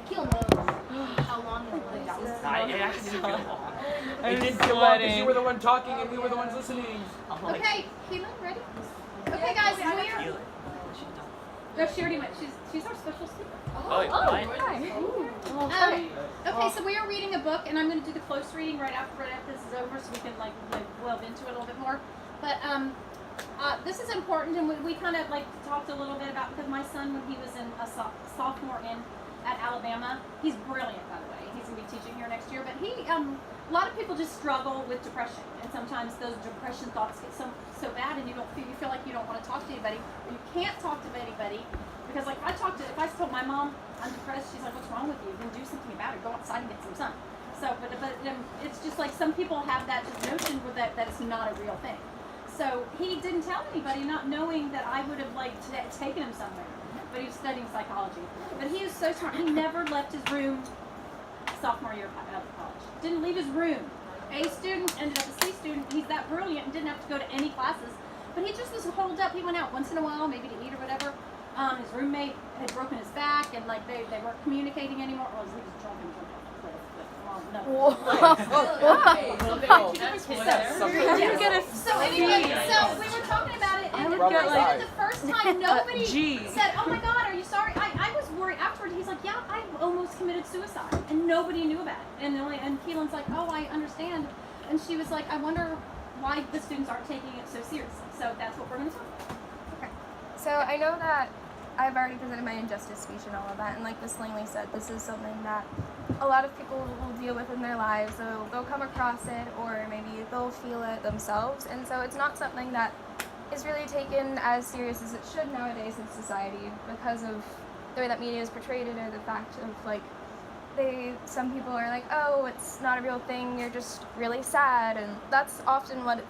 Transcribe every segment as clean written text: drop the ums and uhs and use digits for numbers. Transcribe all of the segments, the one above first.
He'll know how long it was. It actually didn't feel long. It didn't feel long because you were the one talking and we were the ones listening. Okay, Keelan, ready? Okay, guys, we're... No, she already went. She's our special speaker. Okay, so we are reading a book, and I'm going to do the close reading right after this is over, so we can like delve into it a little bit more. But this is important, and we kind of like talked a little bit about, because my son, when he was in a sophomore at Alabama, he's brilliant, by the way. He's going to be teaching here next year, but he a lot of people just struggle with depression, and sometimes those depression thoughts get so bad, and you feel like you don't want to talk to anybody, or you can't talk to anybody, because like if I told my mom I'm depressed, she's like, what's wrong with you? Then do something about it. Go outside and get some sun. So, but it's just like some people have that notion that it's not a real thing. So he didn't tell anybody, not knowing that I would have like taken him somewhere. But he was studying psychology. But he is so smart. He never left his room sophomore year of college. Didn't leave his room. A student ended up a C student. He's that brilliant and didn't have to go to any classes. But he just was holed up. He went out once in a while, maybe to eat or whatever. His roommate had broken his back, and like they weren't communicating anymore. Or he was drunk and jumped off the cliff. So anyway, so we were talking about it, and the first time nobody said, "Oh my God, are you sorry?" I was worried afterward. He's like, "Yeah, I almost committed suicide," and nobody knew about it. And Keelan's like, "Oh, I understand." And she was like, "I wonder why the students aren't taking it so seriously." So that's what we're going to talk about. Okay. So I know that I've already presented my injustice speech and all of that, and like Miss Langley said, this is something that a lot of people will deal with in their lives. They'll come across it, or maybe they'll feel it themselves, and so it's not something that is really taken as serious as it should nowadays in society because of the way that media has portrayed it, or the fact of like some people are like, oh, it's not a real thing, you're just really sad, and that's often what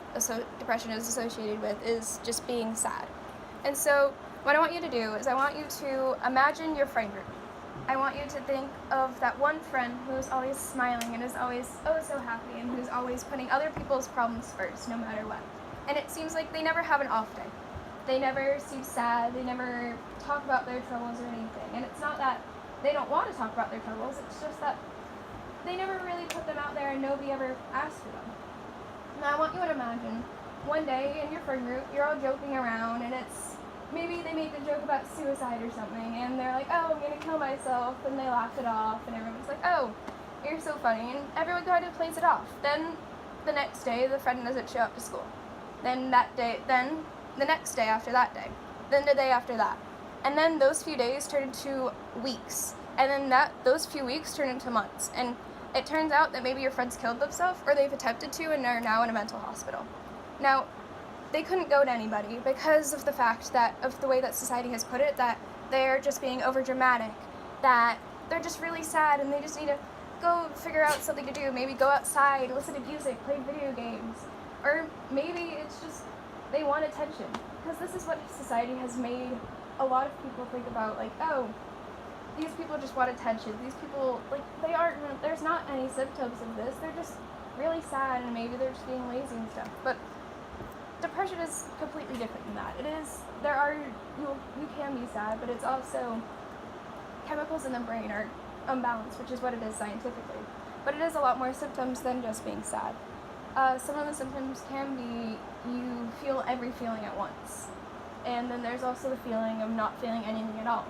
depression is associated with, is just being sad. And so what I want you to do is I want you to imagine your friend group. I want you to think of that one friend who's always smiling and is always oh so happy, and who's always putting other people's problems first, no matter what. And it seems like they never have an off day. They never seem sad, they never talk about their troubles or anything. And it's not that they don't want to talk about their troubles, it's just that they never really put them out there and nobody ever asked for them. Now I want you to imagine one day in your friend group, you're all joking around, and maybe they make a joke about suicide or something, and they're like, oh, I'm gonna kill myself, and they laugh it off, and everyone's like, oh, you're so funny, and everyone kind of plays it off. Then the next day, the friend doesn't show up to school. Then the next day after that day. Then the day after that. And then those few days turn into weeks. And then those few weeks turn into months. And it turns out that maybe your friends killed themselves, or they've attempted to and are now in a mental hospital. Now, they couldn't go to anybody because of the fact that, of the way that society has put it, that they're just being over dramatic, that they're just really sad and they just need to go figure out something to do, maybe go outside, listen to music, play video games, or maybe it's just they want attention, because this is what society has made a lot of people think about, like, oh, these people just want attention, these people, like, there's not any symptoms of this, they're just really sad, and maybe they're just being lazy and stuff. But depression is completely different than that. You can be sad, but it's also chemicals in the brain are unbalanced, which is what it is scientifically. But it is a lot more symptoms than just being sad. Some of the symptoms can be you feel every feeling at once. And then there's also the feeling of not feeling anything at all.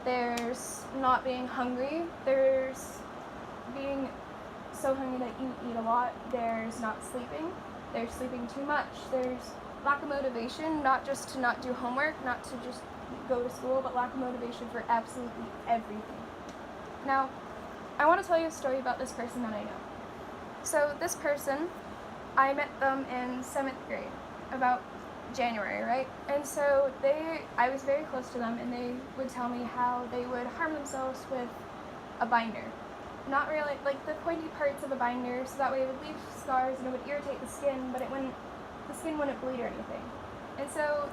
There's not being hungry. There's being so hungry that you eat a lot. There's not sleeping. There's sleeping too much. There's lack of motivation, not just to not do homework, not to just go to school, but lack of motivation for absolutely everything. Now, I want to tell you a story about this person that I know. So this person, I met them in 7th grade, about January, right? And so I was very close to them, and they would tell me how they would harm themselves with a binder. Not really, like the pointy parts of a binder, so that way it would leave scars and it would irritate the skin, but the skin wouldn't bleed or anything. And so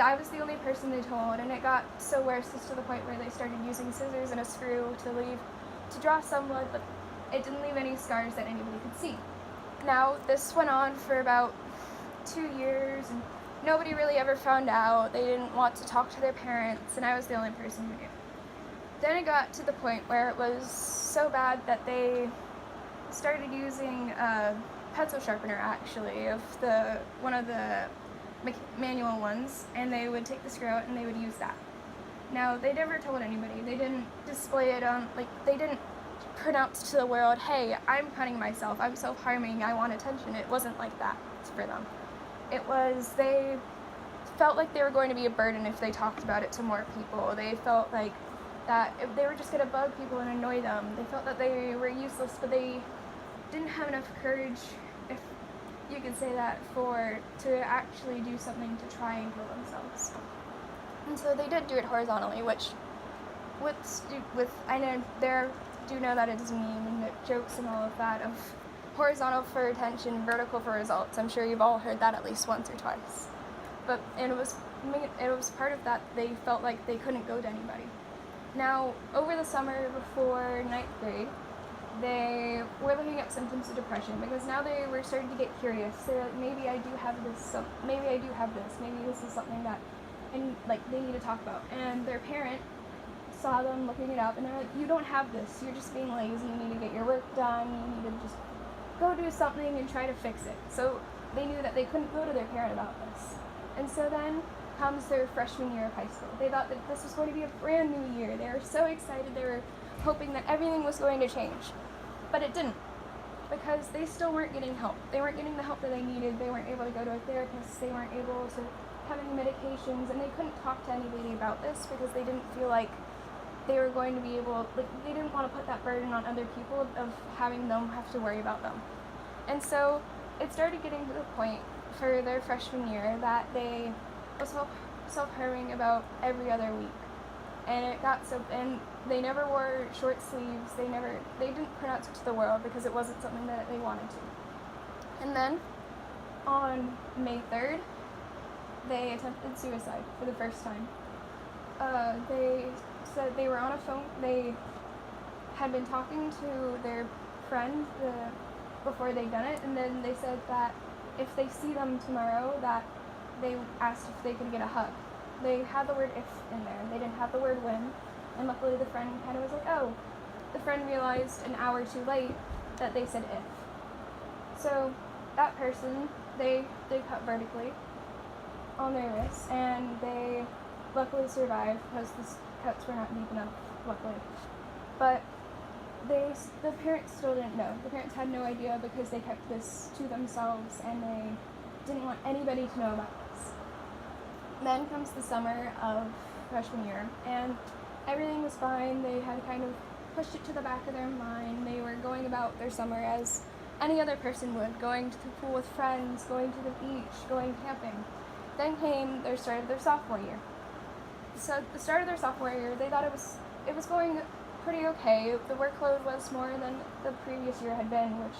I was the only person they told, and it got so worse just to the point where they started using scissors and a screw to draw some blood, but it didn't leave any scars that anybody could see. Now, this went on for about 2 years, and nobody really ever found out. They didn't want to talk to their parents, and I was the only person who knew. then it got to the point where it was so bad that they started using a pencil sharpener, actually, of one of the manual ones, and they would take the screw out and they would use that. Now, they never told anybody. They didn't display it on, they didn't pronounce to the world, hey, I'm cutting myself, I'm self-harming, I want attention. It wasn't like that for them. It was, they felt like they were going to be a burden if they talked about it to more people. They felt like that if they were just going to bug people and annoy them. They felt that they were useless, but they didn't have enough courage, if you could say that, to actually do something to try and heal themselves. And so they did do it horizontally, which I know that it is mean and it jokes and all of that of horizontal for attention, vertical for results. I'm sure you've all heard that at least once or twice. And it was part of that they felt like they couldn't go to anybody. Now, over the summer before 9th grade, they were looking at symptoms of depression because now they were starting to get curious. They're like, maybe I do have this, maybe this is something that they need to talk about. And their parent saw them looking it up and they're like, you don't have this, you're just being lazy, you need to get your work done, you need to just go do something and try to fix it. So they knew that they couldn't go to their parent about this. And so then comes their freshman year of high school. They thought that this was going to be a brand new year. They were so excited, they were hoping that everything was going to change. But it didn't, because they still weren't getting help. They weren't getting the help that they needed. They weren't able to go to a therapist. They weren't able to have any medications, and they couldn't talk to anybody about this because they didn't feel like they were going to be able, they didn't want to put that burden on other people of having them have to worry about them. And so it started getting to the point for their freshman year that they were self-harming about every other week. And it got so, and they never wore short sleeves, they didn't pronounce it to the world because it wasn't something that they wanted to. And then, on May 3rd, they attempted suicide for the first time. They said they were on a phone, they had been talking to their friend before they'd done it, and then they said that if they see them tomorrow, that they asked if they could get a hug. They had the word if in there, they didn't have the word when, and luckily the friend kind of was like, oh, the friend realized an hour too late that they said if. So that person, they cut vertically on their wrists, and they luckily survived because the cuts were not deep enough, luckily. But the parents still didn't know. The parents had no idea because they kept this to themselves and they didn't want anybody to know about this. Then comes the summer of freshman year, and everything was fine. They had kind of pushed it to the back of their mind. They were going about their summer as any other person would, going to the pool with friends, going to the beach, going camping. Then came their start of their sophomore year. So at the start of their sophomore year, they thought it was going pretty okay. The workload was more than the previous year had been, which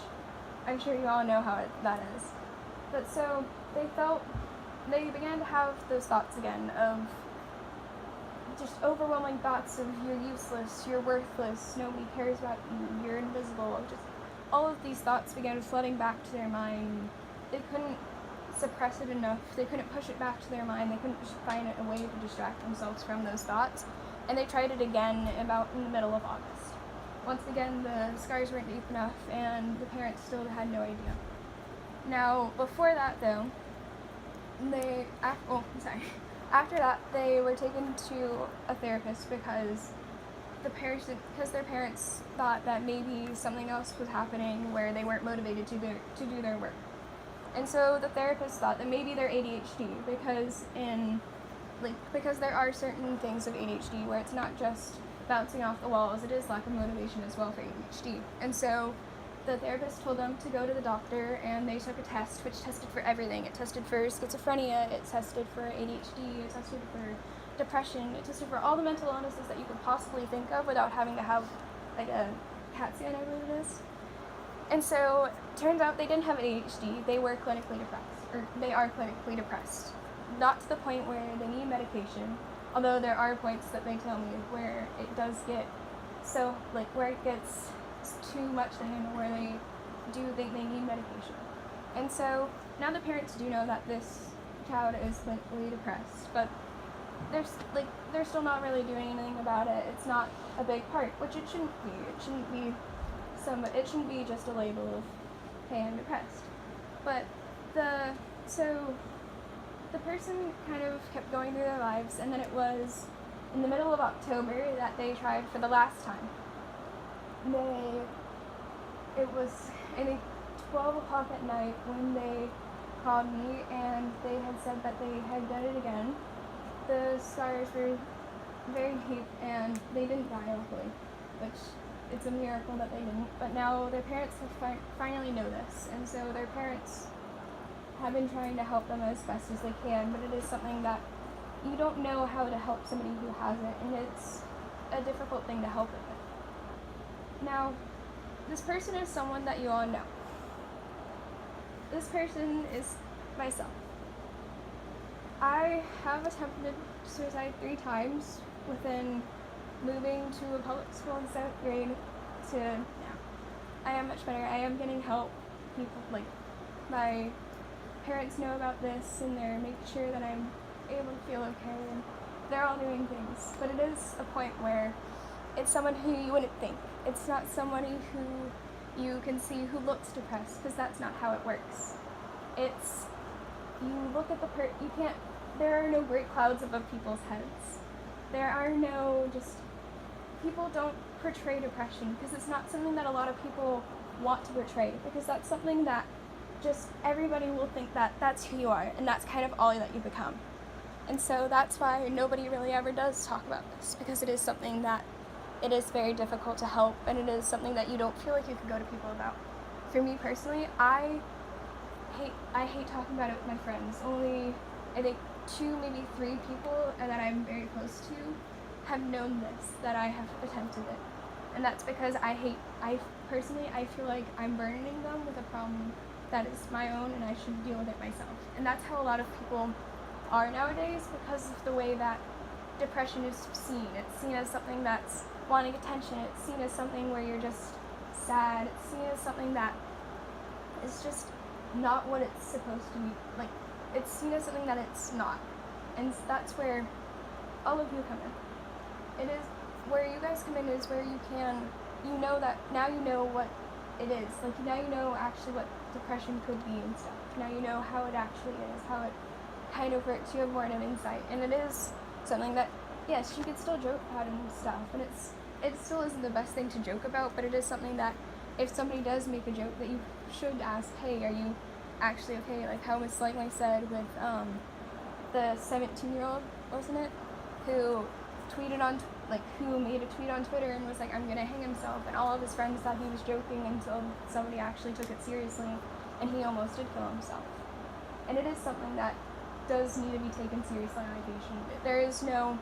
I'm sure you all know how that is. But so they began to have those thoughts again of just overwhelming thoughts of you're useless, you're worthless, nobody cares about you, you're invisible. Just all of these thoughts began flooding back to their mind. They couldn't suppress it enough. They couldn't push it back to their mind. They couldn't just find a way to distract themselves from those thoughts. And they tried it again about in the middle of August. Once again, the scars weren't deep enough, and the parents still had no idea. Now, before that, though, after that, they were taken to a therapist because their parents thought that maybe something else was happening where they weren't motivated to do their work. And so the therapist thought that maybe they're ADHD because there are certain things of ADHD where it's not just bouncing off the walls, it is lack of motivation as well for ADHD. And so the therapist told them to go to the doctor, and they took a test which tested for everything. It tested for schizophrenia, it tested for ADHD, it tested for depression, it tested for all the mental illnesses that you could possibly think of without having to have like a CAT scan, I believe it is. And so turns out they didn't have ADHD, they were clinically depressed, or they are clinically depressed. Not to the point where they need medication, although there are points that they tell me where it does get so, where it gets too much to handle, where they do think they need medication. And so now the parents do know that this child is clinically depressed, but they're still not really doing anything about it. It's not a big part, which it shouldn't be. It shouldn't be just a label of, hey, I'm depressed. But the person kind of kept going through their lives, and then it was in the middle of October that they tried for the last time. It was, I think, 12 o'clock at night when they called me, and they had said that they had done it again. The scars were very deep, and they didn't die, luckily, which it's a miracle that they didn't. But now their parents have finally know this, and so their parents have been trying to help them as best as they can, but it is something that you don't know how to help somebody who has it, and it's a difficult thing to help it with. Now, this person is someone that you all know. This person is myself. I have attempted suicide 3 times within moving to a public school in 7th grade to now. I am much better. I am getting help. People, like, my parents know about this, and they're making sure that I'm able to feel okay, and they're all doing things. But it is a point where it's someone who you wouldn't think. It's not somebody who you can see who looks depressed, because that's not how it works. It's, you look at you can't, there are no great clouds above people's heads. There are no people don't portray depression, because it's not something that a lot of people want to portray, because that's something that just everybody will think that that's who you are, and that's kind of all that you become. And so that's why nobody really ever does talk about this, because it is something that it is very difficult to help, and it is something that you don't feel like you can go to people about. For me personally, I hate talking about it with my friends. Only, I think, 2, maybe 3 people that I'm very close to have known this, that I have attempted it. And that's because I feel like I'm burdening them with a problem that is my own, and I should deal with it myself. And that's how a lot of people are nowadays, because of the way that depression is seen. It's seen as something that's wanting attention. It's seen as something where you're just sad. It's seen as something that is just not what it's supposed to be. Like, it's seen as something that it's not. And that's where all of you come in. It is where you guys come in, is where you know that now you know what it is. Like, now you know actually what depression could be and stuff. Now you know how it actually is, how it kind of works. You have more of an insight. And it is something that, yes, you could still joke about and stuff, and it still isn't the best thing to joke about, but it is something that if somebody does make a joke, that you should ask, hey, are you actually okay? Like how Miss Langley said with the 17-year-old, wasn't it, who made a tweet on Twitter and was like, I'm gonna hang himself, and all of his friends thought he was joking until somebody actually took it seriously, and he almost did kill himself. And it is something that does need to be taken seriously on occasion.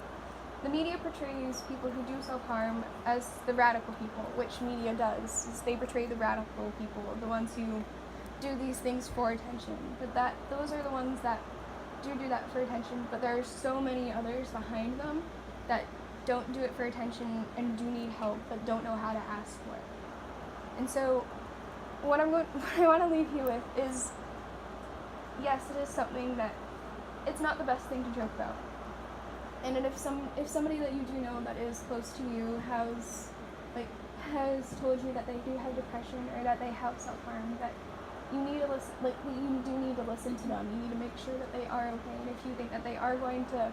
The media portrays people who do self-harm as the radical people, which media does, is they portray the radical people, the ones who do these things for attention. But those are the ones that do that for attention, but there are so many others behind them that don't do it for attention and do need help, but don't know how to ask for it. And so what I want to leave you with is, yes, it is something that it's not the best thing to joke about. And if somebody that you do know that is close to you has told you that they do have depression or that they have self-harm, that you need to listen, you do need to listen to them. You need to make sure that they are okay. And if you think that they are going to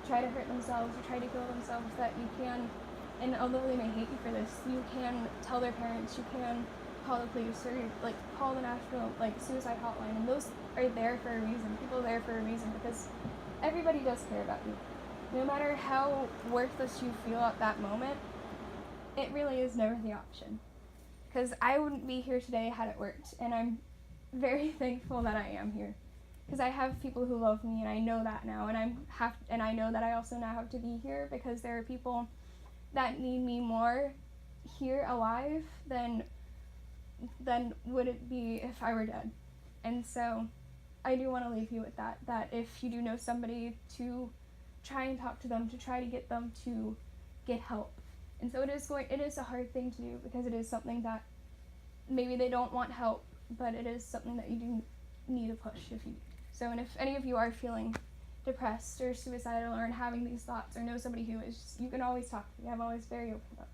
try to hurt themselves or try to kill themselves, that you can, and although they may hate you for this, you can tell their parents, you can call the police, or call the national suicide hotline, and those are there for a reason. People are there for a reason, because everybody does care about you. No matter how worthless you feel at that moment, it really is never the option. Because I wouldn't be here today had it worked, and I'm very thankful that I am here. Because I have people who love me, and I know that now, and I know that I also now have to be here because there are people that need me more here alive than would it be if I were dead. And so I do want to leave you with that if you do know somebody, to try and talk to them, to try to get them to get help. And so it is a hard thing to do, because it is something that maybe they don't want help, but it is something that you do need to push if you. So, and if any of you are feeling depressed or suicidal or having these thoughts or know somebody who is, you can always talk to me. I'm always very open up.